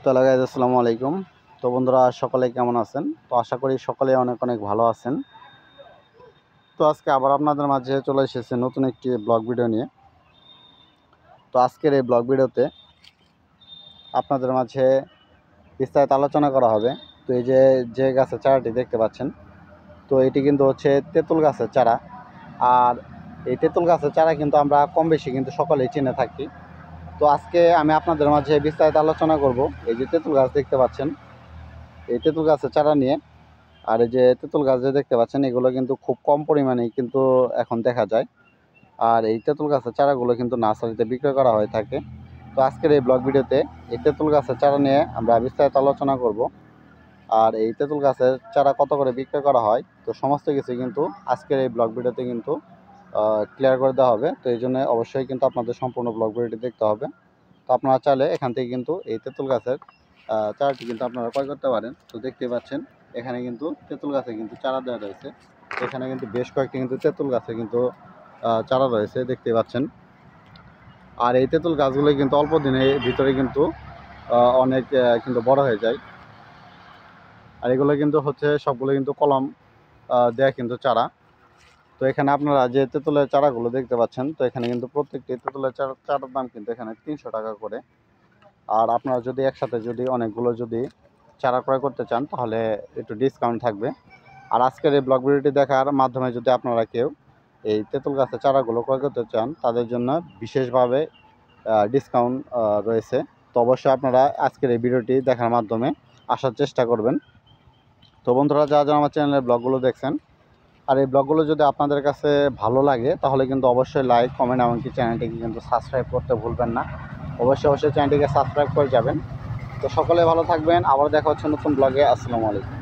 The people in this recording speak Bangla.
তো গাইস আসসালামু আলাইকুম। তো বন্ধুরা সকলে কেমন আছেন? তো আশা করি সকলে অনেক অনেক ভালো আছেন। তো আজকে আবার আপনাদের মাঝে চলে এসেছে নতুন একটি ব্লগ ভিডিও নিয়ে। তো আজকের এই ব্লগ ভিডিওতে আপনাদের মাঝে বিস্তারিত আলোচনা করা হবে। তো এই যে গাছের চারাটি দেখতে পাচ্ছেন, তো এটি কিন্তু হচ্ছে তেঁতুল গাছের চারা। আর এই তেঁতুল গাছের চারা কিন্তু আমরা কম বেশি কিন্তু সকলেই চিনে থাকি। তো আজকে আমি আপনাদের মাঝে বিস্তারিত আলোচনা করব এই যে তেঁতুল গাছ দেখতে পাচ্ছেন, এই তেঁতুল গাছের চারা নিয়ে। আর এই যে তেঁতুল গাছ যে দেখতে পাচ্ছেন, এগুলো কিন্তু খুব কম পরিমাণেই কিন্তু এখন দেখা যায়। আর এই তেঁতুল গাছের চারাগুলো কিন্তু নার্সারিতে বিক্রয় করা হয়ে থাকে। তো আজকের এই ব্লগ ভিডিওতে এই তেঁতুল গাছের চারা নিয়ে আমরা বিস্তারিত আলোচনা করব। আর এই তেঁতুল গাছের চারা কত করে বিক্রয় করা হয়, তো সমস্ত কিছু কিন্তু আজকের এই ব্লগ ভিডিওতে কিন্তু ক্লিয়ার করে দেওয়া হবে। তো এই জন্য অবশ্যই কিন্তু আপনাদের সম্পূর্ণ ব্লগ ভিডিওটি দেখতে হবে। তো আপনারা চাইলে এখান থেকে কিন্তু এই তেঁতুল গাছের চারাটি কিন্তু আপনারা ক্রয় করতে পারেন। তো দেখতেই পাচ্ছেন এখানে কিন্তু তেঁতুল গাছে কিন্তু চারা দেওয়া রয়েছে। এখানে কিন্তু বেশ কয়েকটি কিন্তু তেঁতুল গাছে কিন্তু চারা রয়েছে দেখতে পাচ্ছেন। আর এই তেঁতুল গাছগুলো কিন্তু অল্প দিনের ভিতরে কিন্তু অনেক কিন্তু বড় হয়ে যায়। আর এগুলো কিন্তু হচ্ছে সবগুলো কিন্তু কলম দেয়া কিন্তু চারা। তো এখানে আপনারা যে তেঁতুলের চারাগুলো দেখতে পাচ্ছেন, তো এখানে কিন্তু প্রত্যেকটি তেঁতুলের চারার দাম কিন্তু এখানে 300 টাকা করে। আর আপনারা যদি একসাথে যদি অনেকগুলো যদি চারা ক্রয় করতে চান তাহলে একটু ডিসকাউন্ট থাকবে। আর আজকের এই ব্লগ ভিডিওটি দেখার মাধ্যমে যদি আপনারা কেউ এই তেঁতুল গাছের চারাগুলো ক্রয় করতে চান, তাদের জন্য বিশেষভাবে ডিসকাউন্ট রয়েছে। তো অবশ্যই আপনারা আজকের এই ভিডিওটি দেখার মাধ্যমে আসার চেষ্টা করবেন। তো বন্ধুরা, যারা আমার চ্যানেলের ব্লগগুলো দেখছেন, আর এই ব্লগগুলো যদি আপনাদের কাছে ভালো লাগে তাহলে কিন্তু অবশ্যই লাইক, কমেন্ট এমনকি চ্যানেলটিকে কিন্তু সাবস্ক্রাইব করতে ভুলবেন না। অবশ্যই চ্যানেলটিকে সাবস্ক্রাইব করে যাবেন। তো সকলে ভালো থাকবেন। আবার দেখা হচ্ছে নতুন ব্লগে। আসসালামু আলাইকুম।